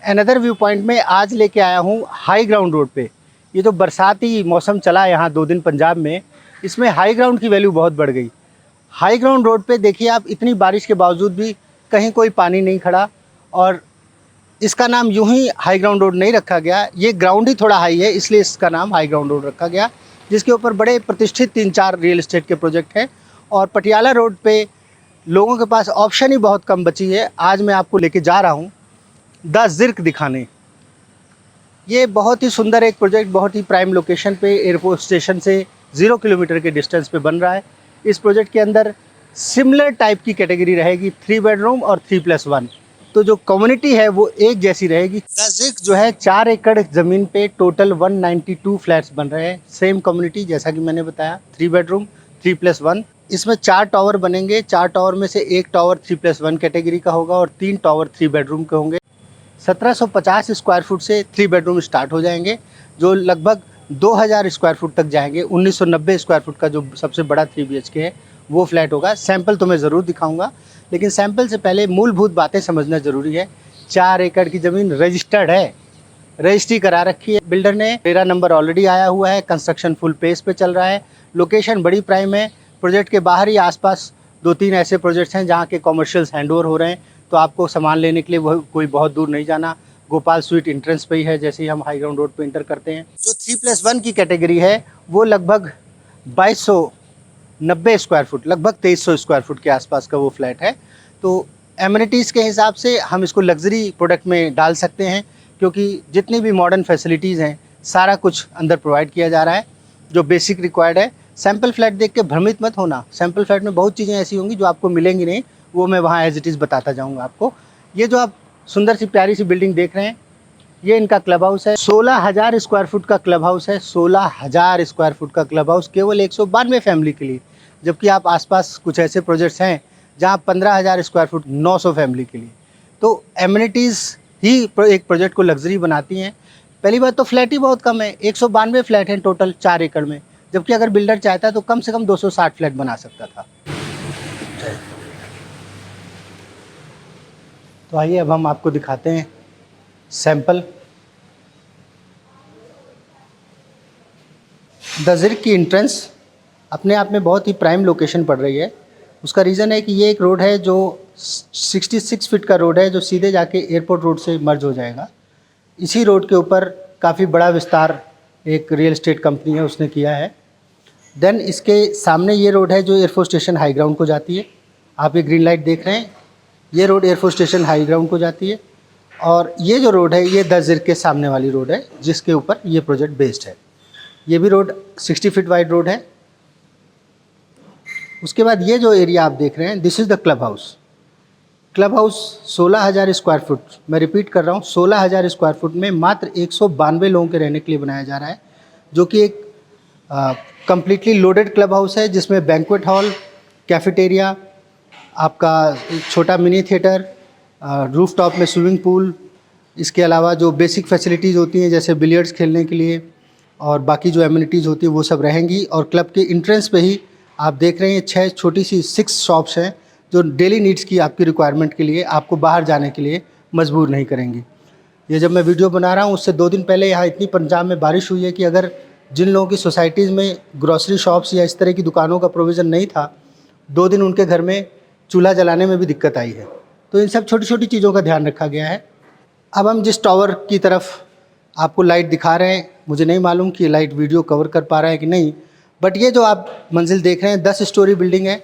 Another view point में आज लेके आया हूँ हाई ग्राउंड रोड पे। ये जो बरसाती मौसम चला है यहाँ 2 दिन पंजाब में, इसमें हाई ग्राउंड की वैल्यू बहुत बढ़ गई। हाई ग्राउंड रोड पे देखिए आप, इतनी बारिश के बावजूद भी कहीं कोई पानी नहीं खड़ा, और इसका नाम यूं ही हाई ग्राउंड रोड नहीं रखा गया। ये ग्राउंड ही थोड़ा हाई है, इसलिए इसका नाम हाई ग्राउंड रोड रखा गया, जिसके ऊपर बड़े प्रतिष्ठित 3-4 रियल एस्टेट के प्रोजेक्ट हैं। और पटियाला रोड पे लोगों के पास ऑप्शन ही बहुत कम बची है। आज मैं आपको लेके जा रहा हूँ द ज़िर्क दिखाने। ये बहुत ही सुंदर एक प्रोजेक्ट, बहुत ही प्राइम लोकेशन पे, एयरपोर्ट स्टेशन से 0 किलोमीटर के डिस्टेंस पे बन रहा है। इस प्रोजेक्ट के अंदर सिमिलर टाइप की कैटेगरी रहेगी, 3 बेडरूम और 3+1। तो जो कम्युनिटी है वो एक जैसी रहेगी। द ज़िर्क जो है 4 एकड़ ज़मीन पे टोटल 192 फ्लैट्स बन रहे हैं। सेम कम्युनिटी जैसा कि मैंने बताया, 3 बेडरूम 3+1। इसमें 4 टावर बनेंगे। 4 टावर में से एक टावर 3+1 कैटेगरी का होगा और 3 टावर 3 बेडरूम के होंगे। 1750 स्क्वायर फुट से 3 बेडरूम स्टार्ट हो जाएंगे, जो लगभग 2000 स्क्वायर फुट तक जाएंगे। 1990 स्क्वायर फुट का जो सबसे बड़ा 3 BHK है वो फ्लैट होगा। सैंपल तो मैं ज़रूर दिखाऊंगा, लेकिन सैंपल से पहले मूलभूत बातें समझना ज़रूरी है। 4 एकड़ की ज़मीन रजिस्टर्ड है, रजिस्ट्री करा रखी है बिल्डर ने। मेरा नंबर ऑलरेडी आया हुआ है। कंस्ट्रक्शन फुल पेस पे चल रहा है। लोकेशन बड़ी प्राइम है। प्रोजेक्ट के बाहर ही आसपास 2-3 ऐसे प्रोजेक्ट्स हैं जहाँ के कॉमर्शियल्स हैंडओवर हो रहे हैं, तो आपको सामान लेने के लिए वो कोई बहुत दूर नहीं जाना। गोपाल स्वीट एंट्रेंस पे ही है, जैसे ही हम हाई ग्राउंड रोड पे इंटर करते हैं। जो 3+1 की कैटेगरी है वो लगभग 2290 स्क्वायर फुट, लगभग 2300 स्क्वायर फुट के आसपास का वो फ्लैट है। तो एमिनिटीज़ के हिसाब से हम इसको लग्जरी प्रोडक्ट में डाल सकते हैं, क्योंकि जितनी भी मॉडर्न फैसिलिटीज़ हैं सारा कुछ अंदर प्रोवाइड किया जा रहा है जो बेसिक रिक्वायर्ड है। सैम्पल फ्लैट देख के भ्रमित मत होना। सैम्पल फ्लैट में बहुत चीज़ें ऐसी होंगी जो आपको मिलेंगी नहीं, वो मैं वहाँ एज इट इज़ बताता जाऊँगा आपको। ये जो आप सुंदर सी प्यारी सी बिल्डिंग देख रहे हैं, ये इनका क्लब हाउस है। 16,000 स्क्वायर फुट का क्लब हाउस है। 16,000 स्क्वायर फुट का क्लब हाउस केवल 192 फैमिली के लिए, जबकि आप आसपास कुछ ऐसे प्रोजेक्ट्स हैं जहाँ 15,000 स्क्वायर फुट 900 फैमिली के लिए। तो एमिनिटीज़ ही एक प्रोजेक्ट को लग्जरी बनाती हैं। पहली बात तो फ्लैट ही बहुत कम है, 192 फ्लैट हैं टोटल 4 एकड़ में, जबकि अगर बिल्डर चाहता तो कम से कम 260 फ्लैट बना सकता था। तो आइए अब हम आपको दिखाते हैं सैंपल। द ज़िर्क की एंट्रेंस अपने आप में बहुत ही प्राइम लोकेशन पड़ रही है। उसका रीज़न है कि ये एक रोड है जो 66 फीट का रोड है, जो सीधे जाके एयरपोर्ट रोड से मर्ज हो जाएगा। इसी रोड के ऊपर काफ़ी बड़ा विस्तार एक रियल एस्टेट कंपनी है उसने किया है। देन इसके सामने ये रोड है जो एयरफोर्स स्टेशन हाई ग्राउंड को जाती है। आप ये ग्रीन लाइट देख रहे हैं, ये road air force station high ground को जाती है। और ये जो रोड है ये द ज़िर्क के सामने वाली रोड है, जिसके ऊपर ये प्रोजेक्ट बेस्ड है। ये भी रोड 60 फीट वाइड रोड है। उसके बाद ये जो एरिया आप देख रहे हैं, this is the club house. Club house 16,000 square foot, मैं रिपीट कर रहा हूँ, 16,000 स्क्वायर फुट में मात्र 192 लोगों के रहने के लिए बनाया जा रहा है, जो कि एक कम्प्लीटली लोडेड क्लब हाउस है, जिसमें बैंक्वेट हॉल, कैफेटेरिया, आपका छोटा मिनी थिएटर, रूफ टॉप में स्विमिंग पूल, इसके अलावा जो बेसिक फैसिलिटीज़ होती हैं जैसे बिलियर्ड्स खेलने के लिए और बाकी जो एमिनिटीज़ होती है वो सब रहेंगी। और क्लब के इंट्रेंस पे ही आप देख रहे हैं 6 छोटी सी 6 शॉप्स हैं, जो डेली नीड्स की आपकी रिक्वायरमेंट के लिए आपको बाहर जाने के लिए मजबूर नहीं करेंगी। ये जब मैं वीडियो बना रहा हूँ उससे 2 दिन पहले यहाँ इतनी पंजाब में बारिश हुई है कि अगर जिन लोगों की सोसाइटीज़ में ग्रॉसरी शॉप्स या इस तरह की दुकानों का प्रोविज़न नहीं था, 2 दिन उनके घर में चूल्हा जलाने में भी दिक्कत आई है। तो इन सब छोटी छोटी चीज़ों का ध्यान रखा गया है। अब हम जिस टावर की तरफ आपको लाइट दिखा रहे हैं, मुझे नहीं मालूम कि लाइट वीडियो कवर कर पा रहा है कि नहीं, बट ये जो आप मंजिल देख रहे हैं 10 स्टोरी बिल्डिंग है।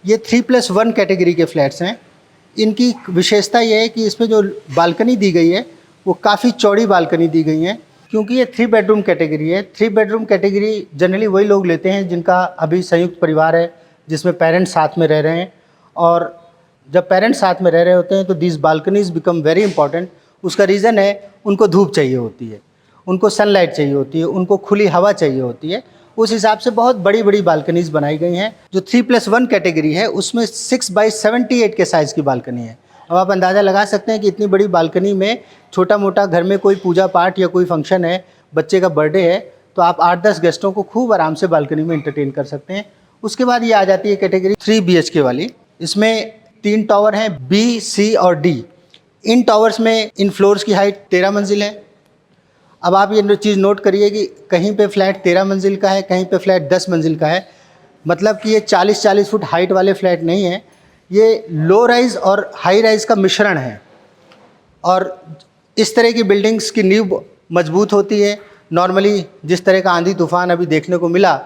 ये 3+1 कैटेगरी के फ्लैट्स हैं। इनकी विशेषता ये है कि इसमें जो बालकनी दी गई है वो काफ़ी चौड़ी बालकनी दी गई है, क्योंकि ये 3 बेडरूम कैटेगरी है। 3 बेडरूम कैटेगरी जनरली वही लोग लेते हैं जिनका अभी संयुक्त परिवार है, जिसमें पेरेंट्स साथ में रह रहे हैं। और जब पेरेंट्स साथ में रह रहे होते हैं तो this balconies become very important. उसका रीज़न है उनको धूप चाहिए होती है, उनको सनलाइट चाहिए होती है, उनको खुली हवा चाहिए होती है। उस हिसाब से बहुत बड़ी बड़ी बालकनीज बनाई गई हैं। जो 3+1 कैटेगरी है उसमें 6x78 के साइज़ की बालकनी है। अब आप अंदाज़ा लगा सकते हैं कि इतनी बड़ी बालकनी में छोटा मोटा घर में कोई पूजा पाठ या कोई फंक्शन है, बच्चे का बर्थडे है, तो आप 8-10 गेस्टों को खूब आराम से बालकनी में एंटरटेन कर सकते हैं। उसके बाद ये आ जाती है कैटेगरी 3 BHK वाली। इसमें 3 टावर हैं, B, C और D। इन टावर्स में इन फ्लोर्स की हाइट 13 मंजिल है। अब आप ये चीज़ नोट करिए कि कहीं पे फ्लैट 13 मंजिल का है, कहीं पे फ्लैट 10 मंजिल का है। मतलब कि ये 40-40 फुट हाइट वाले फ्लैट नहीं है, ये लो राइज और हाई राइज का मिश्रण है। और इस तरह की बिल्डिंग्स की नींव मजबूत होती है। नॉर्मली जिस तरह का आंधी तूफान अभी देखने को मिला,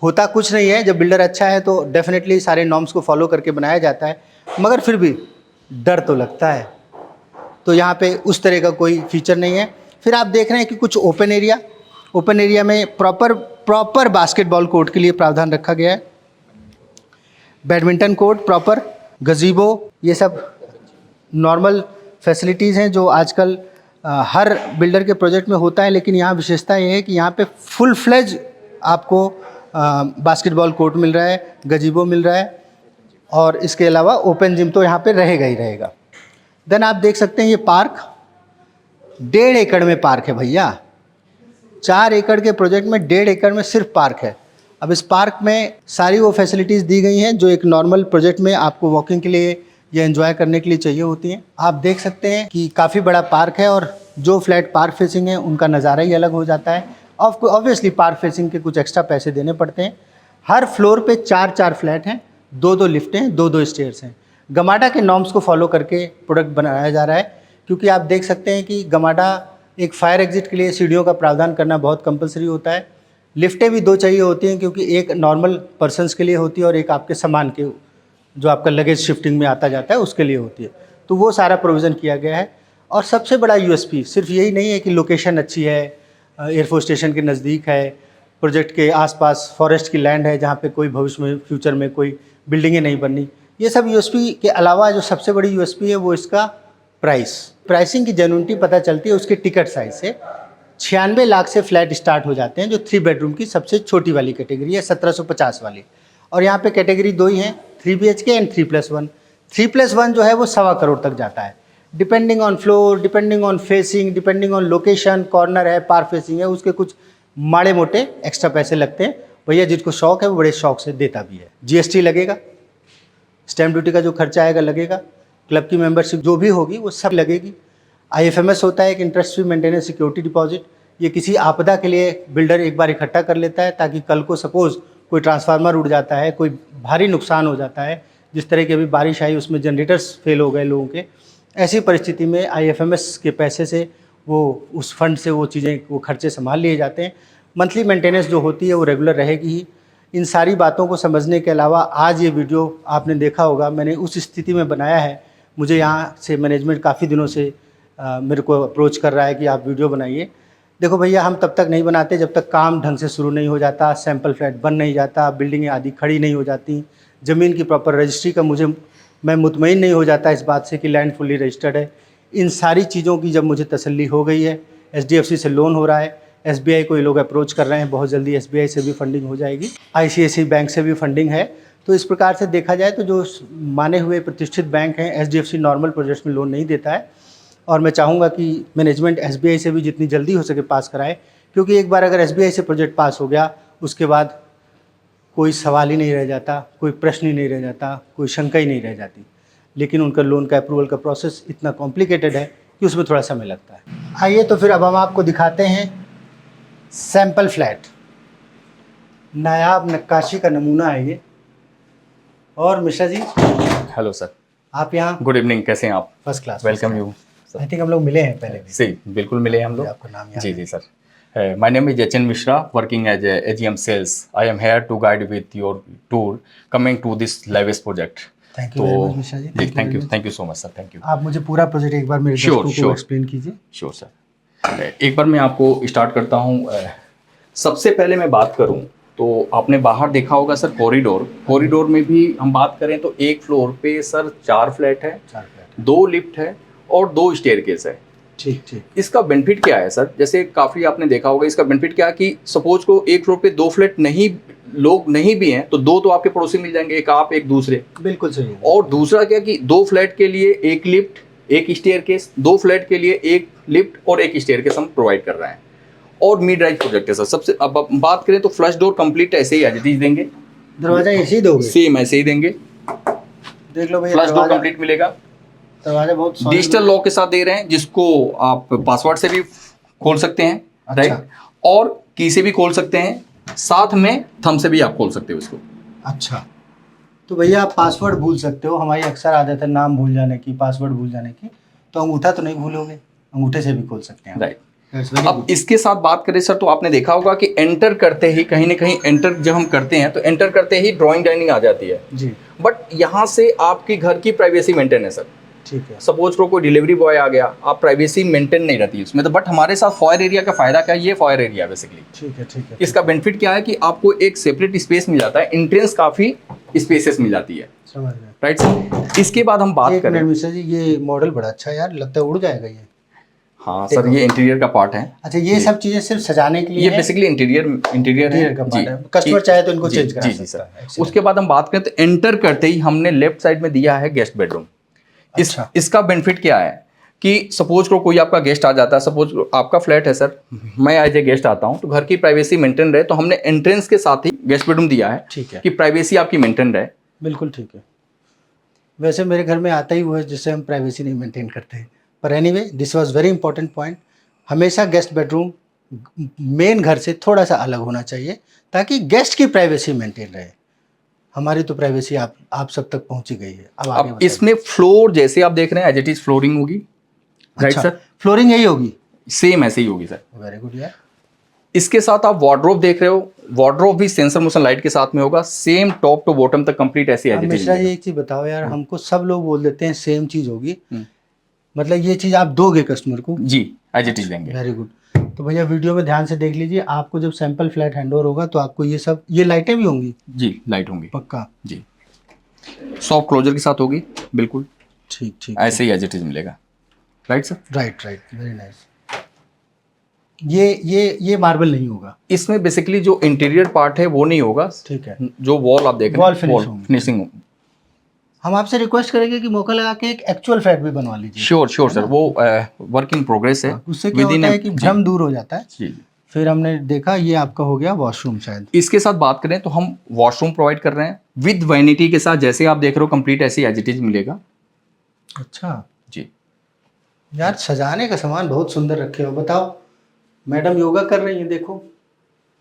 होता कुछ नहीं है। जब बिल्डर अच्छा है तो डेफिनेटली सारे नॉर्म्स को फॉलो करके बनाया जाता है, मगर फिर भी डर तो लगता है। तो यहाँ पे उस तरह का कोई फीचर नहीं है। फिर आप देख रहे हैं कि कुछ ओपन एरिया में प्रॉपर बास्केटबॉल कोर्ट के लिए प्रावधान रखा गया है, बैडमिंटन कोर्ट प्रॉपर, गजीबो, ये सब नॉर्मल फैसिलिटीज़ हैं जो आजकल हर बिल्डर के प्रोजेक्ट में होता है। लेकिन यहाँ विशेषता ये है कि यहाँ पे फुल फ्लेज आपको बास्केटबॉल कोर्ट मिल रहा है, गजीबो मिल रहा है, और इसके अलावा ओपन जिम तो यहाँ पे रहेगा ही रहेगा। देन आप देख सकते हैं ये पार्क 1.5 एकड़ में पार्क है भैया। 4 एकड़ के प्रोजेक्ट में 1.5 एकड़ में सिर्फ पार्क है। अब इस पार्क में सारी वो फैसिलिटीज़ दी गई हैं जो एक नॉर्मल प्रोजेक्ट में आपको वॉकिंग के लिए या एंजॉय करने के लिए चाहिए होती हैं। आप देख सकते हैं कि काफ़ी बड़ा पार्क है, और जो फ्लैट पार्क फेसिंग है उनका नज़ारा ही अलग हो जाता है। ऑब्वियसली पार्क फेसिंग के कुछ एक्स्ट्रा पैसे देने पड़ते हैं। हर फ्लोर पे 4-4 फ्लैट हैं, 2-2 लिफ्टें हैं, 2-2 स्टेयर्स हैं। गमाडा के नॉर्म्स को फॉलो करके प्रोडक्ट बनाया जा रहा है, क्योंकि आप देख सकते हैं कि गमाडा एक फायर एग्जिट के लिए सीढ़ियों का प्रावधान करना बहुत कंपलसरी होता है। लिफ्टें भी 2 चाहिए होती हैं, क्योंकि एक नॉर्मल पर्सनस के लिए होती है और एक आपके सामान के, जो आपका लगेज शिफ्टिंग में आता जाता है उसके लिए होती है। तो वो सारा प्रोविज़न किया गया है। और सबसे बड़ा यूएसपी सिर्फ यही नहीं है कि लोकेशन अच्छी है, एयरफोर्स स्टेशन के नज़दीक है, प्रोजेक्ट के आसपास फॉरेस्ट की लैंड है जहाँ पे कोई भविष्य में फ्यूचर में कोई बिल्डिंगें नहीं बननी। ये सब यूएसपी के अलावा जो सबसे बड़ी यूएसपी है वो इसका प्राइसिंग की जेन्युइनिटी पता चलती है उसके टिकट साइज से। 96 लाख से फ्लैट स्टार्ट हो जाते हैं, जो 3 बेडरूम की सबसे छोटी वाली कैटेगरी है, 1750 वाली। और यहाँ पे कैटेगरी 2 ही हैं, 3 BHK एंड 3+1। 3+1 जो है वो 1.25 करोड़ तक जाता है, depending on floor, depending on facing, depending on location, corner है, पार्क फेसिंग है, उसके कुछ माड़े मोटे एक्स्ट्रा पैसे लगते हैं। भैया जिसको शौक है वो बड़े शौक से देता भी है। GST लगेगा, स्टैम्प ड्यूटी का जो खर्चा आएगा लगेगा, क्लब की मेंबरशिप जो भी होगी वो सब लगेगी। IFMS होता है एक interest free maintenance security deposit. ये किसी आपदा के लिए बिल्डर एक बार इकट्ठा कर लेता है, ताकि कल को सपोज़ कोई ट्रांसफार्मर उड़ जाता है, कोई भारी नुकसान हो जाता है, जिस तरह की अभी बारिश आई उसमें जनरेटर्स फेल हो गए लोगों के, ऐसी परिस्थिति में IFMS के पैसे से वो उस फंड से वो चीज़ें, वो खर्चे संभाल लिए जाते हैं। मंथली मेंटेनेंस जो होती है वो रेगुलर रहेगी ही। इन सारी बातों को समझने के अलावा आज ये वीडियो आपने देखा होगा, मैंने उस स्थिति में बनाया है। मुझे यहाँ से मैनेजमेंट काफ़ी दिनों से मेरे को अप्रोच कर रहा है कि आप वीडियो बनाइए। देखो भैया, हम तब तक नहीं बनाते जब तक काम ढंग से शुरू नहीं हो जाता, सैंपल फ्लैट बन नहीं जाता, बिल्डिंगें आदि खड़ी नहीं हो जाती, ज़मीन की प्रॉपर रजिस्ट्री का मैं मुतमईन नहीं हो जाता इस बात से कि लैंड फुली रजिस्टर्ड है। इन सारी चीज़ों की जब मुझे तसल्ली हो गई है, SDFC से लोन हो रहा है, SBI को ये लोग अप्रोच कर रहे हैं, बहुत जल्दी SBI से भी फंडिंग हो जाएगी, ICICI बैंक से भी फंडिंग है। तो इस प्रकार से देखा जाए तो जो माने हुए प्रतिष्ठित बैंक हैं, SDFC नॉर्मल प्रोजेक्ट्स में लोन नहीं देता है। और मैं चाहूँगा कि मैनेजमेंट SBI से भी जितनी जल्दी हो सके पास कराए, क्योंकि एक बार अगर SBI से प्रोजेक्ट पास हो गया उसके बाद कोई सवाल ही नहीं रह जाता, कोई प्रश्न ही नहीं रह जाता, कोई शंका ही नहीं रह जाती। लेकिन उनका लोन का अप्रूवल का प्रोसेस इतना कॉम्प्लिकेटेड है कि उसमें थोड़ा समय लगता है। आइए तो फिर अब हम आपको दिखाते हैं सैंपल फ्लैट। नायाब नक्काशी का नमूना है ये। और मिश्रा जी, हेलो सर, आप यहाँ? गुड इवनिंग, कैसे हैं आप? First class, welcome you. I think हम लोग मिले हैं पहले भी। जी बिल्कुल मिले हैं हम लोग। आपका नाम याद जी है? Ji sir, my name is Jachan Mishra, working as AGM sales. I am here to guide with your tour coming to this Lewis project. Thank you very much Mishra ji. Thank you so much sir, thank you. आप मुझे पूरा project एक बार मेरे दर्शकों को explain कीजिए। Sure sir, एक बार मैं आपको स्टार्ट करता हूँ। सबसे पहले मैं बात करूँ तो आपने बाहर देखा होगा सर कॉरिडोर में भी हम बात करें तो एक फ्लोर पे सर 4 फ्लैट है, 2 लिफ्ट है और 2 स्टेयरकेस है। ठीक ठीक। इसका बेनिफिट क्या है सर? जैसे काफ़ी आपने देखा होगा, इसका बेनिफिट क्या है कि सपोज को एक फ्लोर पे 2 फ्लैट लोग नहीं भी हैं तो 2 तो आपके पड़ोसी मिल जाएंगे, एक आप एक दूसरे। बिल्कुल सही है। और दूसरा क्या कि 2 फ्लैट के लिए 1 लिफ्ट 1 स्टेयरकेस, 2 फ्लैट के लिए 1 लिफ्ट और 1 स्टेयरकेस हम प्रोवाइड कर रहे हैं। और मिड राइज प्रोजेक्ट है सर। सबसे अब बात करें तो फ्लश डोर कंप्लीट ऐसे ही एज देंगे, दरवाजा ऐसे ही दोगे? सेम ऐसे ही देंगे। देख लो भैया, फ्लश डोर कंप्लीट मिलेगा। दरवाजा बहुत solid डिजिटल लॉक के साथ दे रहे हैं, जिसको आप पासवर्ड से भी खोल सकते हैं, अच्छा। राइट, और की से भी खोल सकते हैं, साथ में थंब से भी आप खोल सकते हो इसको। अच्छा, तो भैया आप पासवर्ड भूल सकते हो, हमारी अक्सर आदत है नाम भूल जाने की, पासवर्ड भूल जाने की, तो अंगूठा तो नहीं भूलोगे, अंगूठे से भी खोल सकते हैं, राइट। That's very अब good. इसके साथ बात करें सर, तो आपने देखा होगा कि एंटर करते ही कहीं ना कहीं एंटर जब हम करते हैं तो एंटर करते ही ड्राइंग डाइनिंग आ जाती है, जी, बट यहाँ से आपकी घर की प्राइवेसी मेंटेन है सर। ठीक है, सपोज करो कोई डिलीवरी बॉय आ गया, आप प्राइवेसी मेंटेन नहीं रहती उसमें, तो बट हमारे साथ फायर एरिया का फायदा क्या है, ये फायर एरिया बेसिकली ठीक है, ठीक है, इसका बेनिफिट क्या है कि आपको एक सेपरेट स्पेस मिल जाता है, एंट्रेंस काफी स्पेसेस मिल जाती है, समझ गए। Right sir. इसके बाद हम बात एक करें, मिनट मिश्रा जी, ये मॉडल बड़ा अच्छा है यार, लगता है उड़ जाएगा ये। हाँ सर, ये इंटीरियर का पार्ट है, अच्छा, ये सब चीजें सिर्फ सजाने के लिए ये है? बेसिकली इंटीरियर है इंटीरियर का पार्ट है, कस्टमर चाहे तो इनको चेंज करा जी सकता सर। है। उसके बाद हम बात करें तो एंटर करते ही हमने लेफ्ट साइड में दिया है गेस्ट बेडरूम। अच्छा। इसका बेनिफिट क्या है कि सपोज को कोई आपका गेस्ट आ जाता है, सपोज आपका फ्लैट है सर, मैं एज ए गेस्ट आता हूं, तो घर की प्राइवेसी मेंटेन रहे, तो हमने एंट्रेंस के साथ ही गेस्ट बेडरूम दिया है, ठीक है, कि प्राइवेसी आपकी मेंटेन रहे। बिल्कुल ठीक है। वैसे मेरे घर में आता ही वो है जिससे हम प्राइवेसी नहीं मेंटेन करते हैं, पर anyway this was very important point. हमेशा गेस्ट बेडरूम मेन घर से थोड़ा सा अलग होना चाहिए ताकि गेस्ट की प्राइवेसी मेंटेन रहे। हमारी तो प्राइवेसी आप सब तक पहुंची गई है। अब आगे अब इसमें फ्लोर जैसे आप देख रहे हैं एज इट इज फ्लोरिंग होगी, राइट अच्छा, सर, फ्लोरिंग यही होगी, सेम ऐसे ही होगी सर। वेरी गुड यार। इसके साथ आप वार्डरोब देख रहे हो, वार्डरोब भी सेंसर मोशन लाइट के साथ में होगा, सेम टॉप टू बॉटम तक कंप्लीट ऐसी अब as it Mishra ji is. एक चीज बताओ यार, हमको सब लोग बोल देते हैं सेम चीज होगी, मतलब ये चीज आप दोगे कस्टमर को? जी, एज इट इज देंगे। Very good. तो भैया वीडियो में ध्यान से देख लीजिए, आपको जब सैंपल फ्लैट हैंडओवर होगा तो आपको ये सब, ये लाइटें भी होंगी जी, लाइट होंगी पक्का? जी, सॉफ्ट क्लोजर के साथ होगी, बिल्कुल ठीक ठीक, ऐसे ही एज इट इज मिलेगा, right sir. Right right, very nice. ये मार्बल नहीं होगा इसमें बेसिकली जो इंटीरियर पार्ट है वो नहीं होगा, ठीक है, जो वॉल आप देख रहे Wall हैं finish वॉल होंगी। फिनिशिंग। हम आपसे रिक्वेस्ट करेंगे कि मौका लगा के एक एक्चुअल फ्लैट भी बनवा लीजिए। श्योर सर, वो वर्क इन प्रोग्रेस है। उससे क्या होता है कि भ्रम दूर हो जाता है। जी, फिर हमने देखा ये आपका हो गया वॉशरूम शायद। इसके साथ बात करें तो हम वॉशरूम प्रोवाइड कर रहे हैं विद वैनिटी के साथ, जैसे आप देख रहे हो कंप्लीट ऐसे एज इट इज मिलेगा। अच्छा जी, यार, सजाने का सामान बहुत सुंदर रखे हो। बताओ, मैडम योगा कर रही हैं देखो,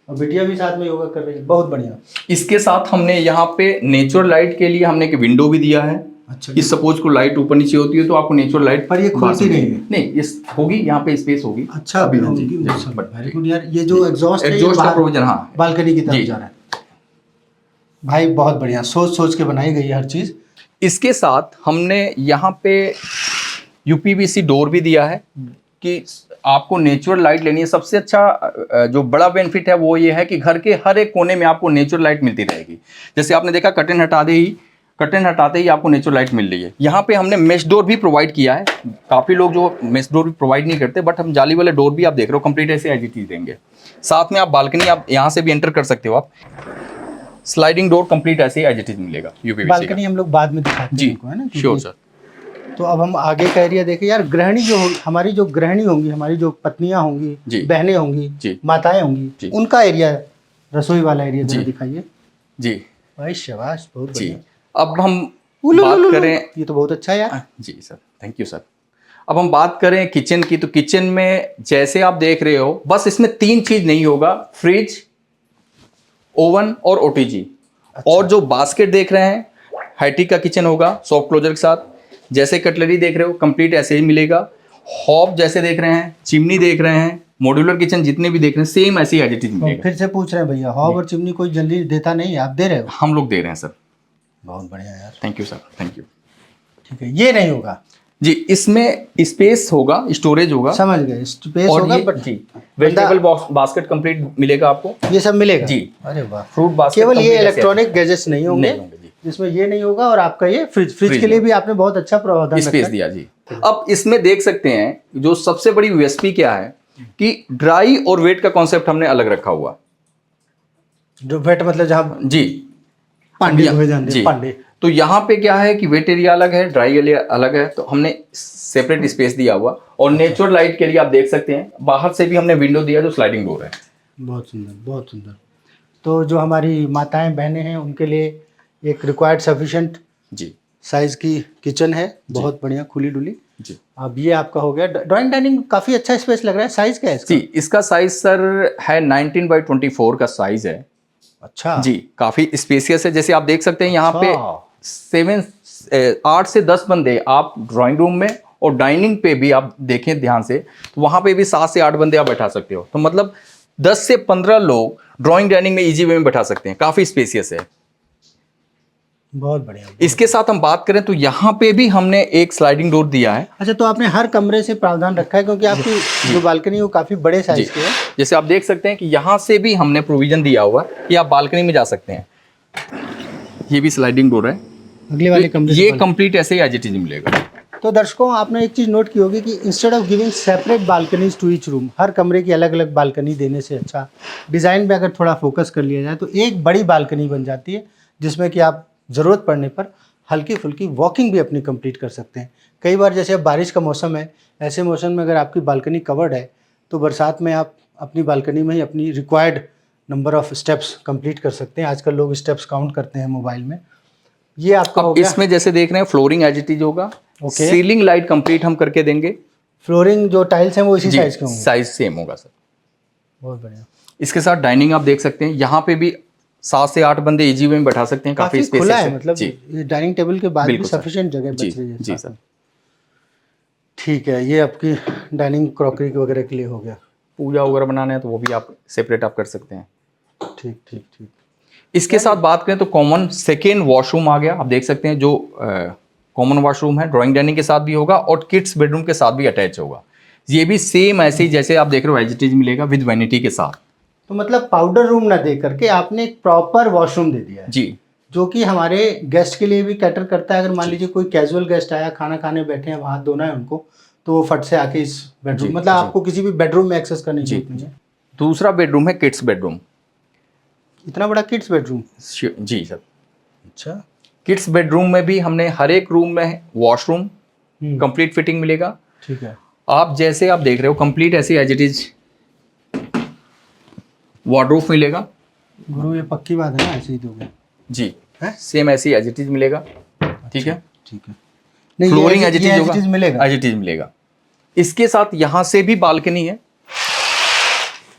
और बिटिया भी साथ में योगा कर रही है, बहुत बढ़िया। इसके साथ हमने यहाँ पे नेचुरल लाइट के लिए हमने एक विंडो भी दिया है। अच्छा, इस सपोज को लाइट ऊपर नीचे होती है तो आपको नेचुरल लाइट पर ये खुलती नहीं है। नहीं, इस होगी, यहाँ पे स्पेस होगी। अच्छा, अभी होगी, जी, वेरी गुड यार। ये जो एग्जॉस्ट है, एग्जॉस्ट का प्रोविजन, हाँ, बालकनी की तरफ जी। जा रहा है। भाई बहुत बढ़िया, सोच सोच के बनाई गई है हर चीज। इसके साथ हमने यहाँ पे यूपीवीसी डोर भी दिया है कि आपको नेचुरल लाइट लेनी है। सबसे अच्छा जो बड़ा बेनिफिट है वो ये है कि घर के हर एक कोने में आपको नेचुरल लाइट मिलती रहेगी। जैसे आपने देखा कर्टेन हटाते ही आपको नेचुरल लाइट मिल रही है। यहाँ पे हमने मेश डोर भी प्रोवाइड किया है। काफ़ी लोग जो मेश डोर भी प्रोवाइड नहीं करते, बट हम जाली वाले डोर भी आप देख रहे हो कंप्लीट ऐसे एज इट इज देंगे। साथ में आप बालकनी आप यहाँ से भी एंटर कर सकते हो। आप स्लाइडिंग डोर कंप्लीट ऐसे एज इट इज मिलेगा यूपीवीसी का। बालकनी हम लोग बाद में दिखाते जी, हैं इनको, है ना? Sure sir. तो अब हम आगे का एरिया देखें यार। गृहिणी जो हमारी जो गृहिणी होंगी, हमारी जो पत्नियां होंगी, जी। बहनें होंगी, जी। माताएं होंगी, जी। उनका एरिया, रसोई वाला एरिया जी। जरा दिखाइए। जी भाई शाबाश, बहुत जी। बढ़िया। अब हम बात करें, ये तो बहुत अच्छा है यार। जी सर, थैंक यू सर। अब हम बात करें किचन की, तो किचन में जैसे आप देख रहे हो, बस इसमें 3 चीज नहीं होगा, फ्रिज, ओवन और ओटीजी। अच्छा। और जो बास्केट देख रहे हैं, हाईटेक का किचन होगा सॉफ्ट क्लोजर के साथ। जैसे कटलरी देख रहे हो कंप्लीट ऐसे ही मिलेगा। हॉब जैसे देख रहे हैं, चिमनी देख रहे हैं, मॉड्यूलर किचन जितने भी देख रहे हैं, सेम ऐसे ही एज इट इज मिलेगा। फिर से पूछ रहे हैं भैया, हॉब और चिमनी कोई जल्दी देता नहीं है, आप दे रहे हो? हम लोग दे रहे हैं सर। बहुत बढ़िया यार, thank you sir, thank you. ठीक है। ये नहीं होगा जी, इसमें स्पेस होगा, स्टोरेज होगा, समझ गए, स्पेस और होगा, ये बट जी वेजिटेबल बास्केट कंप्लीट मिलेगा आपको। ये सब मिलेगा जी। अरे वाह। फ्रूट बास्केट केवल ये इलेक्ट्रॉनिक गैजेट्स नहीं होंगे नहीं होंगे जी, जिसमें ये नहीं होगा। और आपका ये फ्रिज के लिए भी आपने बहुत अच्छा प्रावधान स्पेस रखा है। दिया जी। अब इसमें देख सकते हैं जो सबसे बड़ी यूएसपी क्या है कि ड्राई और वेट का कॉन्सेप्ट हमने अलग रखा हुआ। जो वेट मतलब जहाँ जी, पांडे या- हुए जानते जी। हैं, पांडे। तो यहाँ पे क्या है कि वेट एरिया अलग है, ड्राई एरिया अलग है, तो हमने सेपरेट स्पेस दिया हुआ। और नेचुरल लाइट के लिए आप देख सकते हैं बाहर से भी हमने विंडो दिया जो स्लाइडिंग डोर है। बहुत सुंदर, बहुत सुंदर। तो जो हमारी माताएं बहनें हैं उनके लिए एक रिक्वायर्ड सफिशिएंट जी, साइज की किचन है, बहुत बढ़िया खुली डुली। जी अब ये आपका हो गया ड्राइंग डाइनिंग, काफ़ी अच्छा स्पेस लग रहा है। साइज क्या है इसका? जी, इसका साइज सर है 19/24 का साइज है। अच्छा जी, काफी स्पेसियस है। जैसे आप देख सकते हैं यहाँ पे अच्छा। 8 से 10 बंदे आप ड्राइंग रूम में, और डाइनिंग पे भी आप देखें ध्यान से, तो वहां पे भी 7 से 8 बंदे आप बैठा सकते हो। तो मतलब 10 से 15 लोग ड्राइंग डाइनिंग में इजी वे में बैठा सकते हैं। काफी स्पेसियस है। बहुत बढ़िया। इसके साथ हम बात करें तो यहाँ पे भी हमने एक स्लाइडिंग डोर दिया है। अच्छा, तो आपने हर कमरे से प्रावधान रखा है, क्योंकि आपकी जो बालकनी है वो काफ़ी बड़े जी, साइज की है। जैसे आप देख सकते हैं कि यहाँ से भी हमने प्रोविजन दिया हुआ है कि आप बालकनी में जा सकते हैं। ये भी स्लाइडिंग डोर है। अगले वाले कमरे ये से कंप्लीट ऐसे ही एज इट इज मिलेगा। तो दर्शकों, आपने एक चीज़ नोट की होगी कि instead of giving separate balconies to each room, हर कमरे की अलग अलग बालकनी देने से अच्छा डिज़ाइन में अगर थोड़ा फोकस कर लिया जाए तो एक बड़ी बालकनी बन जाती है, जिसमें कि आप ज़रूरत पड़ने पर हल्की फुल्की वॉकिंग भी अपनी कंप्लीट कर सकते हैं। कई बार जैसे अब बारिश का मौसम है, ऐसे मौसम में अगर आपकी बालकनी कवर्ड है तो बरसात में आप अपनी बालकनी में ही अपनी required number of steps complete कर सकते हैं। आजकल लोग स्टेप्स काउंट करते हैं मोबाइल में। ये आपका हो अब गया। इसमें जैसे देख रहे हैं फ्लोरिंग एज इट इज होगा। ओके। सीलिंग लाइट कंप्लीट हम करके देंगे। फ्लोरिंग जो टाइल्स हैं वो इसी साइज के होंगे। साइज सेम होगा सर। बहुत बढ़िया। इसके साथ डाइनिंग आप देख सकते हैं, यहाँ पे भी 7 से 8 बंदे इजी वे में बैठा सकते हैं। काफी काफी खुला स्पेस है, मतलब जी ये डाइनिंग टेबल के बाद भी बिल्कुल सर। सफिशिएंट जगह जी बच रही है जी साथ सर। में। ठीक है, ये आपकी डाइनिंग क्रॉकरी वगैरह के लिए हो गया। पूजा वगैरह बनाना है तो वो भी आप सेपरेट आप कर सकते हैं। ठीक ठीक ठीक। इसके साथ बात करें तो कॉमन सेकेंड वॉशरूम आ गया। आप देख सकते हैं जो कॉमन वॉशरूम है ड्राइंग डाइनिंग के साथ भी होगा और किड्स बेडरूम के साथ भी अटैच होगा। ये भी सेम ऐसे ही जैसे आप देख रहे हो एज इट इज मिलेगा विद वैनिटी के साथ। तो मतलब पाउडर रूम ना दे करके आपने एक प्रॉपर वॉशरूम दे दिया है, जी जो कि हमारे गेस्ट के लिए भी कैटर करता है। अगर मान लीजिए कोई कैजुअल गेस्ट आया, खाना खाने बैठे हैं, हाथ धोना है उनको, तो वो फट से आके इस बेडरूम, जी, मतलब जी। आपको किसी भी बेडरूम में एक्सेस करने की जी, जरूरत नहीं है। दूसरा बेडरूम है किड्स बेडरूम। इतना बड़ा किड्स बेडरूम? जी सर। अच्छा। किड्स बेडरूम में भी हमने हर एक रूम में वॉशरूम कंप्लीट फिटिंग मिलेगा। ठीक है। आप जैसे आप देख रहे हो कंप्लीट ऐसे एज इट इज वार्डरोब मिलेगा। गुरु ये पक्की बात है ना, ऐसे ही दोगे? जी हैं? सेम ऐसे ही एज इट इज मिलेगा। ठीक है। ठीक है। नहीं, फ्लोरिंग ये एज इट ये इज as it होगा। is मिलेगा। एज इट इज मिलेगा। इसके साथ यहाँ से भी बालकनी है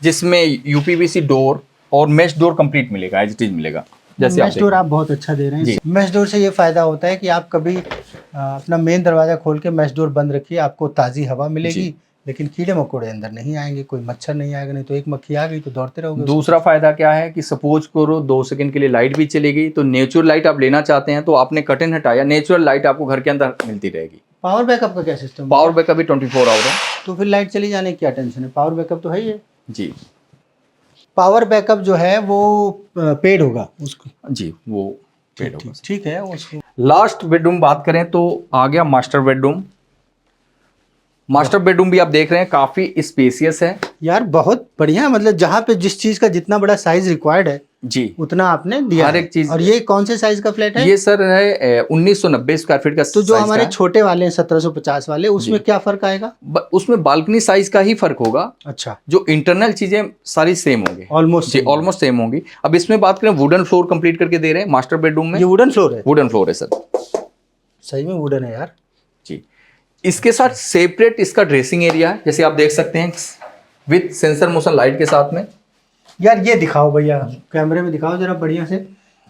जिसमें यूपीवीसी डोर और मेश डोर कंप्लीट मिलेगा, एज इट इज मिलेगा। जैसे आप मैश डोर आप बहुत अच्छा दे रहे हैं। मैश डोर से ये फ़ायदा होता है कि आप कभी अपना मेन दरवाज़ा खोल के मैश डोर बंद रखिए, आपको ताज़ी हवा मिलेगी, लेकिन कीड़े मकोड़े अंदर नहीं आएंगे, कोई मच्छर नहीं आएगा। नहीं तो एक मक्खी आ गई तो दौड़ते रहोगे। दूसरा फायदा क्या है कि सपोज करो 2 सेकंड के लिए लाइट भी चलेगी तो नेचुरल लाइट आप लेना चाहते हैं तो आपने कर्टन हटाया, नेचुरल लाइट आपको घर के अंदर मिलती रहेगी। पावर बैकअप का क्या सिस्टम? पावर बैकअप भी 24 आवर है। तो फिर लाइट चली जाने की क्या टेंशन है, पावर बैकअप तो है ही है। जी पावर बैकअप जो है वो पेड होगा उसको। जी वो पेड होगा। ठीक है उसको। लास्ट बेडरूम बात करें तो आ गया मास्टर बेडरूम। मास्टर बेडरूम भी आप देख रहे हैं काफी स्पेसियस है यार बहुत बढ़िया, मतलब जहाँ पे जिस चीज़ का जितना बड़ा साइज रिक्वायर्ड है जी उतना आपने दिया हर है। एक चीज। और ये कौन से साइज का फ्लैट है? ये सर है 1990 स्क्वायर फीट का। तो जो size हमारे का है। छोटे वाले हैं 1750 वाले, उसमें क्या फर्क आएगा? उसमें बालकनी साइज का ही फर्क होगा। अच्छा। जो इंटरनल चीजें सारी सेम होंगी, ऑलमोस्ट जी ऑलमोस्ट सेम होंगी। अब इसमें बात करें वुडन फ्लोर कंप्लीट करके दे रहे हैं मास्टर बेडरूम में। ये वुडन फ्लोर है? वुडन फ्लोर है सर। सही में वुडन है यार। जी इसके साथ सेपरेट इसका ड्रेसिंग एरिया है, जैसे आप देख सकते हैं विद सेंसर मोशन लाइट के साथ में। यार ये दिखाओ भैया, कैमरे में दिखाओ जरा बढ़िया से।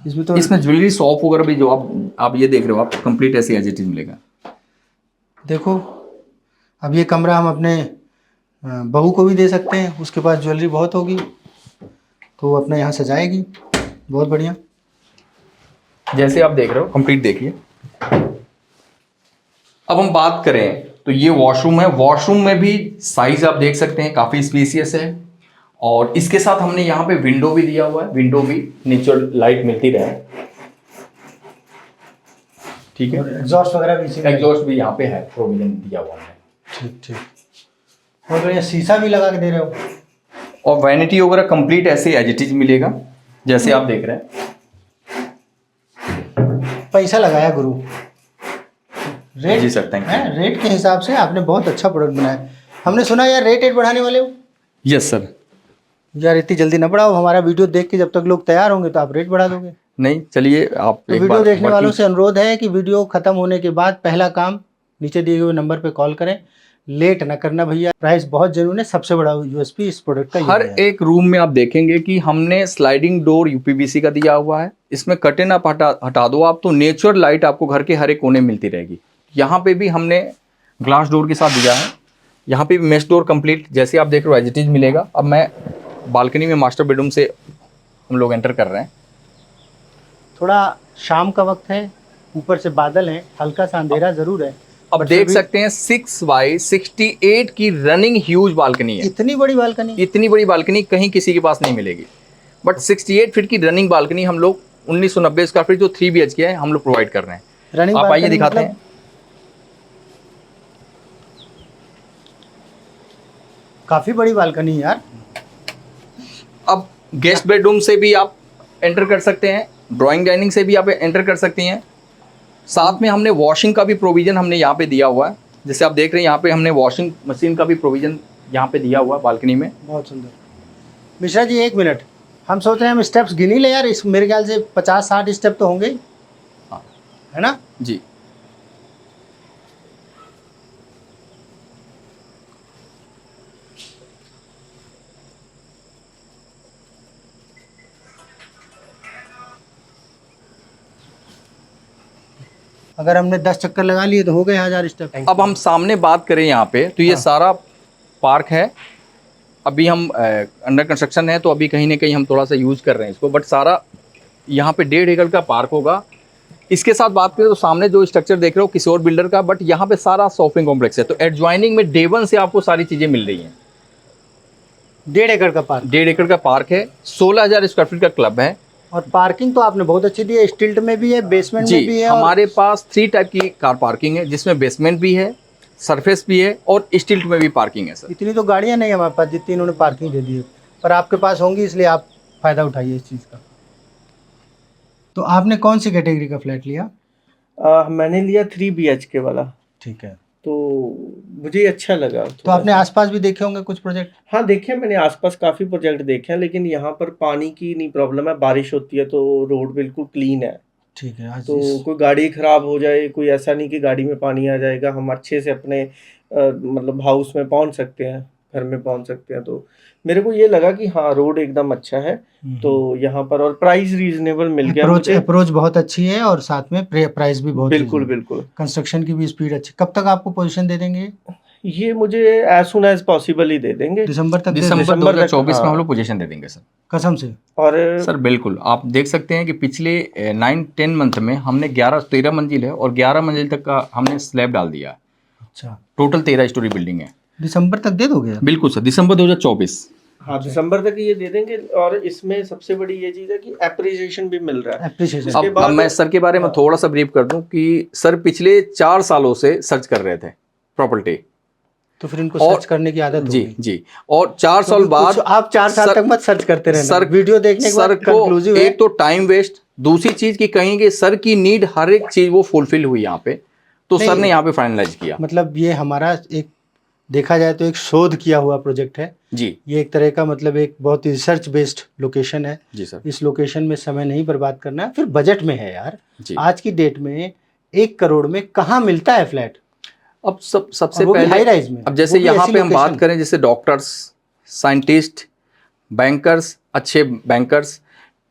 इसमें तो इसमें ज्वेलरी शॉप वगैरह भी जो आप ये देख रहे हो आप कंप्लीट ऐसे एज इट इज मिलेगा। देखो, अब ये कमरा हम अपने बहू को भी दे सकते हैं, उसके पास ज्वेलरी बहुत होगी तो वो अपना यहाँ सजाएगी। बहुत बढ़िया। जैसे आप देख रहे हो कंप्लीट देखिए। अब हम बात करें तो ये वॉशरूम है। वॉशरूम में भी साइज आप देख सकते हैं काफी स्पेसियस है और इसके साथ हमने यहाँ पे विंडो भी दिया हुआ है। विंडो भी नेचुरल लाइट मिलती रहे। ठीक है। एग्जॉस्ट वगैरह भी इसी में? एग्जॉस्ट भी यहाँ पे है, प्रोविजन दिया हुआ है। ठीक ठीक। बहुत बढ़िया। शीशा भी लगा के दे रहे हो? और वैनिटी वगैरह कंप्लीट ऐसे एज इट इज मिलेगा जैसे आप देख रहे हैं। पैसा लगाया गुरु। रेट जी सर, थैंक यू। है, रेट के हिसाब से आपने बहुत अच्छा प्रोडक्ट बनाया। हमने सुना यार रेट बढ़ाने वाले हो? Yes sir. यार इतनी जल्दी ना बढ़ाओ, हमारा वीडियो देख के जब तक लोग तैयार होंगे तो आप रेट बढ़ा दोगे। नहीं, चलिए आप तो एक वीडियो बार देखने वालों working- से अनुरोध है कि वीडियो खत्म होने के बाद पहला काम नीचे दिए हुए नंबर पे कॉल करें, लेट ना करना भैया। प्राइस बहुत जेन्युइन है, सबसे बड़ा यूएसपी इस प्रोडक्ट का हर यही है। एक रूम में आप देखेंगे कि हमने स्लाइडिंग डोर यूपीवीसी का दिया हुआ है। इसमें कर्टेन आप हटा दो आप, तो नेचुरल लाइट आपको घर के हर एक कोने में मिलती रहेगी। यहाँ पे भी हमने ग्लास डोर के साथ दिया है। यहाँ पे भी मेश डोर कंप्लीट जैसे आप देख रहे हो एज इट इज मिलेगा। अब मैं बालकनी में मास्टर बेडरूम से हम लोग एंटर कर रहे हैं। थोड़ा शाम का वक्त है, ऊपर से बादल है, हल्का सा अंधेरा जरूर है। अब बट देख फिर भी सकते हैं 6x68 की रनिंग ह्यूज बालकनी है। इतनी बड़ी बालकनी, इतनी बड़ी बालकनी कहीं किसी के पास नहीं मिलेगी। बट 68 फीट की रनिंग बालकनी हम लोग 1990 स्क्वायर फीट जो 3 BHK है हम लोग प्रोवाइड कर रहे हैं। रनिंग आप आइए बालकनी दिखाते मतलब हैं। काफी बड़ी बालकनी है यार। अब गेस्ट बेडरूम से भी आप एंटर कर सकते हैं, ड्राइंग डाइनिंग से भी आप एंटर कर सकती हैं। साथ में हमने वॉशिंग का भी प्रोविजन हमने यहाँ पे दिया हुआ है। जैसे आप देख रहे हैं यहाँ पे हमने वॉशिंग मशीन का भी प्रोविजन यहाँ पे दिया हुआ है बालकनी में। बहुत सुंदर। मिश्रा जी एक मिनट, हम सोच रहे हैं हम स्टेप्स गिन ही ले यार, इस मेरे ख्याल से 50-60 स्टेप तो होंगे ही, हाँ है ना? जी। अगर हमने 10 चक्कर लगा लिए तो हो गए 1000 स्टेप। अब हम सामने बात करें यहाँ पे तो ये सारा पार्क है। अभी हम अंडर कंस्ट्रक्शन है तो अभी कहीं ना कहीं हम थोड़ा सा यूज कर रहे हैं इसको, बट सारा यहाँ पे 1.5 एकड़ का पार्क होगा। इसके साथ बात करें तो सामने जो स्ट्रक्चर देख रहे हो किसी और बिल्डर का, बट यहाँ पे सारा शॉपिंग कॉम्प्लेक्स है। तो एडजॉइनिंग में डे 1 से आपको सारी चीजें मिल रही हैं। 1.5 एकड़ का पार्क, 1.5 एकड़ का पार्क है, 16,000 स्क्वायर फीट का क्लब है। और पार्किंग तो आपने बहुत अच्छी दी है, स्टिल्ट में भी है, बेसमेंट में भी जी, है। हमारे पास 3 टाइप की कार पार्किंग है जिसमें बेसमेंट भी है, सरफेस भी है और स्टिल्ट में भी पार्किंग है सर। इतनी तो गाड़ियां नहीं है हमारे पास जितनी इन्होंने पार्किंग दे दी है, पर आपके पास होंगी इसलिए आप फायदा उठाइए इस चीज़ का। तो आपने कौन सी कैटेगरी का फ्लैट लिया? मैंने लिया 3 BHK वाला, ठीक है। तो मुझे अच्छा लगा तो थोड़ा आपने सा। आसपास भी देखे होंगे कुछ प्रोजेक्ट? हाँ देखे, मैंने आसपास काफ़ी प्रोजेक्ट देखे हैं, लेकिन यहाँ पर पानी की नहीं प्रॉब्लम है। बारिश होती है तो रोड बिल्कुल क्लीन है, ठीक है। आज तो कोई गाड़ी खराब हो जाए, कोई ऐसा नहीं कि गाड़ी में पानी आ जाएगा। हम अच्छे से अपने मतलब हाउस में पहुँच सकते हैं, घर में पहुँच सकते हैं। तो मेरे को ये लगा कि हाँ रोड एकदम अच्छा है, तो यहाँ पर और प्राइस रीजनेबल मिल गया अप्रोच मुझे। अप्रोच बहुत अच्छी है और साथ में प्राइस भी बहुत बिल्कुल reasonable। बिल्कुल। कंस्ट्रक्शन की भी स्पीड अच्छी। कब तक आपको पोजीशन दे देंगे? ये मुझे एज सुन एज पॉसिबल ही दे देंगे। दिसंबर तक दे दिसंबर देंगे? दिसंबर तक, 2024 में हम हाँ। लोग पोजीशन दे देंगे सर। कसम से? और सर बिल्कुल, आप देख सकते हैं कि पिछले 9-10 मंथ में हमने 13 मंजिल है और 11 मंजिल तक का हमने स्लैब डाल दिया। अच्छा, टोटल 13 स्टोरी बिल्डिंग है। दिसंबर तक दे दोगे आप? बिल्कुल सर, दिसंबर 2024। हाँ दिसंबर तक ये दे देंगे। और इसमें सबसे बड़ी ये चीज़ है कि एप्रिसिएशन भी मिल रहा है। एप्रिशिएशन। उसके अब बाद मैं सर के बारे में हाँ। थोड़ा सा ब्रीफ कर दूं कि सर पिछले 4 सालों से सर्च कर रहे थे प्रॉपर्टी। तो फिर इनको और- सर्च करने की आदत जी होगी। जी, और 4 साल क्योंकि बाद कुछ आप 4 साल सर- तक मत सर्च करते रहना, सर वीडियो देखने के बाद सर कंक्लूसिव को है। एक तो टाइम वेस्ट, दूसरी चीज की कहेंगे सर की नीड हर एक चीज वो फुलफिल हुई यहाँ पे, तो सर नहीं। ने यहाँ पे फाइनलाइज किया। मतलब ये हमारा एक, देखा जाए तो एक शोध किया हुआ प्रोजेक्ट है जी ये, एक तरह का मतलब एक बहुत ही रिसर्च बेस्ड लोकेशन है। जी सर। इस लोकेशन में समय नहीं बर्बाद करना है, फिर बजट में है यार। जी, आज की डेट में 1 करोड़ में कहाँ मिलता है फ्लैट, अब सबसे और वो भी हाई पहले राइज में। अब जैसे वो भी यहाँ ऐसी पे हम बात लोकेशन। करें जैसे डॉक्टर्स, साइंटिस्ट, बैंकर्स, अच्छे बैंकर्स,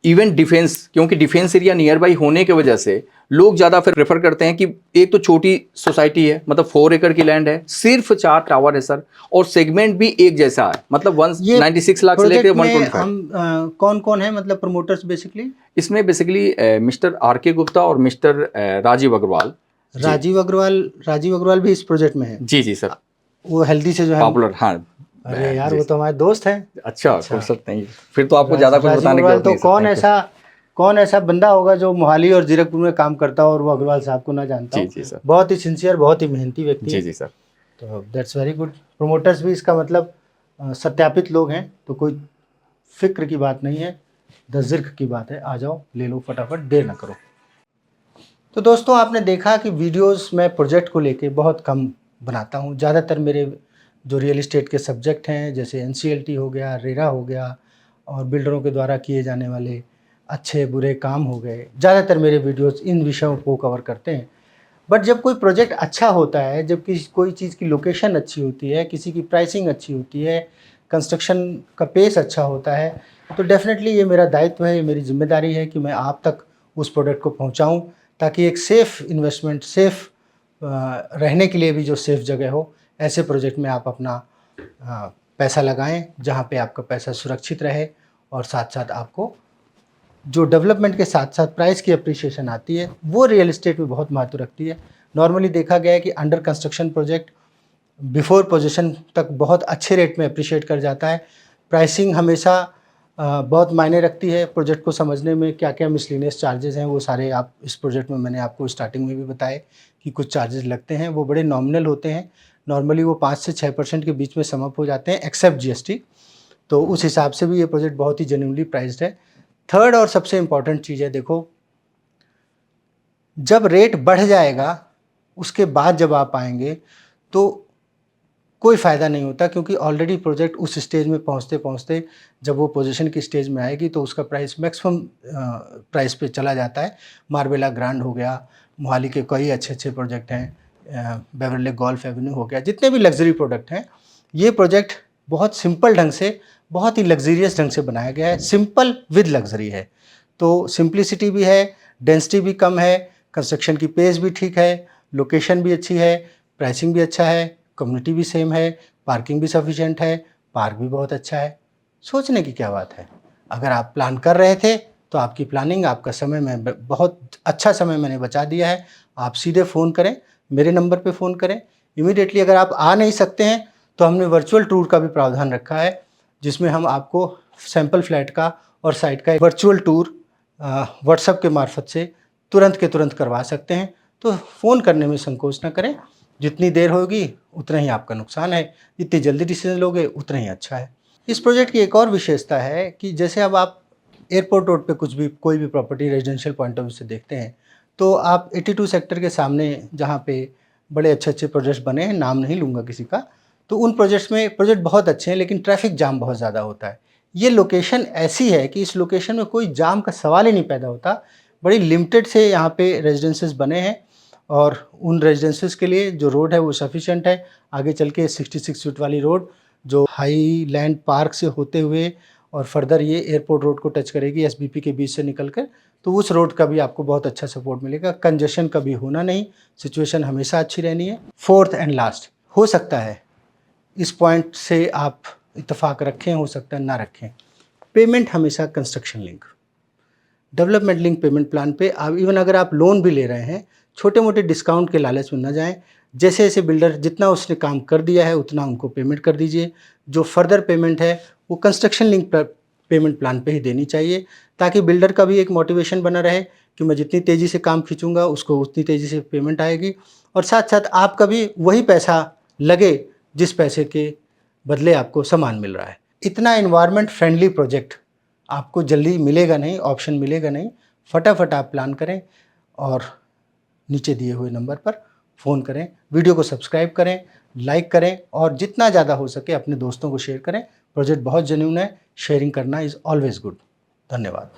इवन डिफेंस, क्योंकि डिफेंस एरिया नियर बाई होने की वजह से लोग ज़्यादा फिर प्रेफर करते हैं कि एक तो छोटी सोसाइटी है, मतलब 4 एकड़ की लैंड है, सिर्फ 4 टावर है सर, और सेगमेंट भी एक जैसा है, मतलब 196 लाख से लेकर प्रोजेक्ट में 125। हम कौन कौन है मतलब प्रमोटर्स बेसिकली? इसमें बेसिकली मिस्टर RK गुप्ता और मिस्टर राजीव अग्रवाल। राजीव अग्रवाल भी इस प्रोजेक्ट में है? जी जी सर, वो हेल्दी से जो है। पॉपुलर। हाँ अरे यार जी। वो तो हमारे दोस्त हैं। अच्छा फुर्सत नहीं, फिर तो आपको ज़्यादा कुछ राजीव बताने की अग्रवाल जरूरत तो नहीं सर। कौन ऐसा बंदा होगा जो मोहाली और जीरकपुर में काम करता हो और वो अग्रवाल साहब को ना जानता जी हो। जी सर। बहुत ही सिंसियर, बहुत ही मेहनती व्यक्ति जी है। जी सर। तो दैट्स वेरी गुड। प्रोमोटर्स भी इसका मतलब सत्यापित लोग हैं, तो कोई फिक्र की बात नहीं है, दर्जिर्क की बात है। आ जाओ ले लो फटाफट, देर ना करो। तो दोस्तों आपने देखा कि वीडियोस मैं प्रोजेक्ट को लेके बहुत कम बनाता हूँ। ज़्यादातर मेरे जो रियल इस्टेट के सब्जेक्ट हैं, जैसे NCLT हो गया, रेरा हो गया, और बिल्डरों के द्वारा किए जाने वाले अच्छे बुरे काम हो गए, ज़्यादातर मेरे वीडियोस इन विषयों को कवर करते हैं। बट जब कोई प्रोजेक्ट अच्छा होता है, जब कोई चीज़ की लोकेशन अच्छी होती है, किसी की प्राइसिंग अच्छी होती है, कंस्ट्रक्शन का पेस अच्छा होता है, तो डेफ़िनेटली ये मेरा दायित्व है, ये मेरी ज़िम्मेदारी है कि मैं आप तक उस प्रोडक्ट को पहुँचाऊँ, ताकि एक सेफ़ इन्वेस्टमेंट, सेफ़ रहने के लिए भी जो सेफ़ जगह हो, ऐसे प्रोजेक्ट में आप अपना पैसा लगाएँ, जहाँ पे आपका पैसा सुरक्षित रहे और साथ-साथ आपको जो डेवलपमेंट के साथ-साथ प्राइस की एप्रिसिएशन आती है, वो रियल एस्टेट में बहुत महत्व रखती है। नॉर्मली देखा गया है कि under construction project before position तक बहुत अच्छे रेट में एप्रिशिएट कर जाता है। प्राइसिंग हमेशा बहुत मायने रखती है प्रोजेक्ट को समझने में, क्या-क्या मिसलेनियस चार्जेज़ हैं, वो सारे आप इस प्रोजेक्ट में मैंने आपको स्टार्टिंग में भी बताए कि कुछ चार्जेज़ लगते हैं, वो बड़े नॉमिनल होते हैं। नॉर्मली वो 5 से 6% के बीच में सम अप हो जाते हैं एक्सेप्ट जीएसटी। तो उस हिसाब से भी ये प्रोजेक्ट बहुत ही जेन्युइनली प्राइस्ड है। थर्ड और सबसे इम्पॉर्टेंट चीज़ है, देखो, जब रेट बढ़ जाएगा, उसके बाद जब आप आएँगे तो कोई फ़ायदा नहीं होता, क्योंकि ऑलरेडी प्रोजेक्ट उस स्टेज में पहुँचते-पहुँचते जब वो पोजीशन की स्टेज में आएगी तो उसका प्राइस मैक्सिमम प्राइस पे चला जाता है। मार्बेला ग्रांड हो गया, मोहाली के कई अच्छे-अच्छे प्रोजेक्ट हैं, बेवरली गोल्फ एवेन्यू हो गया, जितने भी लग्ज़री प्रोडक्ट हैं, ये प्रोजेक्ट बहुत सिंपल ढंग से, बहुत ही लग्ज़रियस ढंग से बनाया गया है। सिंपल विद लग्ज़री है, तो सिंप्लिसिटी भी है, डेंसिटी भी कम है, कंस्ट्रक्शन की पेस भी ठीक है, लोकेशन भी अच्छी है, प्राइसिंग भी अच्छा है, कम्युनिटी भी सेम है, पार्किंग भी सफिशिएंट है, पार्क भी बहुत अच्छा है। सोचने की क्या बात है। अगर आप प्लान कर रहे थे तो आपकी प्लानिंग, आपका समय में बहुत अच्छा समय मैंने बचा दिया है। आप सीधे फ़ोन करें, मेरे नंबर पे फ़ोन करें। इमीडिएटली अगर आप आ नहीं सकते हैं तो हमने वर्चुअल टूर का भी प्रावधान रखा है, जिसमें हम आपको सैंपल फ्लैट का और साइट का वर्चुअल टूर व्हाट्सएप के मार्फत से तुरंत के तुरंत करवा सकते हैं। तो फ़ोन करने में संकोच ना करें। जितनी देर होगी उतना ही आपका नुकसान है, जितनी जल्दी डिसीजन लोगे उतना ही अच्छा है। इस प्रोजेक्ट की एक और विशेषता है कि जैसे अब आप एयरपोर्ट रोड पे कोई भी property residential point of view से देखते हैं, तो आप 82 सेक्टर के सामने जहाँ पे बड़े अच्छे-अच्छे प्रोजेक्ट्स बने हैं, नाम नहीं लूँगा किसी का, तो उन प्रोजेक्ट्स में प्रोजेक्ट बहुत अच्छे हैं, लेकिन ट्रैफ़िक जाम बहुत ज़्यादा होता है। ये लोकेशन ऐसी है कि इस लोकेशन में कोई जाम का सवाल ही नहीं पैदा होता। बड़ी लिमिटेड से यहाँ पे रेजिडेंसेस बने हैं और उन रेजिडेंसेस के लिए जो रोड है वो सफिशिएंट है। आगे चल के 66 फीट वाली रोड जो हाईलैंड पार्क से होते हुए और फर्दर ये एयरपोर्ट रोड को टच करेगी एसबीपी के बीच से निकलकर, तो उस रोड का भी आपको बहुत अच्छा सपोर्ट मिलेगा। कंजेशन कभी होना नहीं, सिचुएशन हमेशा अच्छी रहनी है। फोर्थ एंड लास्ट, हो सकता है इस पॉइंट से आप इत्तेफाक रखें, हो सकता है ना रखें, पेमेंट हमेशा construction link, development link payment plan पे आप इवन अगर आप लोन भी ले रहे हैं, छोटे मोटे डिस्काउंट के लालच में न जाएं। जैसे जैसे बिल्डर जितना उसने काम कर दिया है उतना उनको पेमेंट कर दीजिए। जो फर्दर पेमेंट है वो कंस्ट्रक्शन लिंक पेमेंट प्लान पे ही देनी चाहिए, ताकि बिल्डर का भी एक मोटिवेशन बना रहे कि मैं जितनी तेज़ी से काम खींचूंगा उसको उतनी तेज़ी से पेमेंट आएगी, और साथ साथ आपका भी वही पैसा लगे जिस पैसे के बदले आपको सामान मिल रहा है। इतना एनवायरनमेंट फ्रेंडली प्रोजेक्ट आपको जल्दी मिलेगा नहीं, ऑप्शन मिलेगा नहीं। फटाफट आप प्लान करें और नीचे दिए हुए नंबर पर फ़ोन करें, वीडियो को सब्सक्राइब करें, लाइक करें और जितना ज़्यादा हो सके अपने दोस्तों को शेयर करें। प्रोजेक्ट बहुत जेन्युइन है, शेयरिंग करना इज़ ऑलवेज़ गुड। धन्यवाद।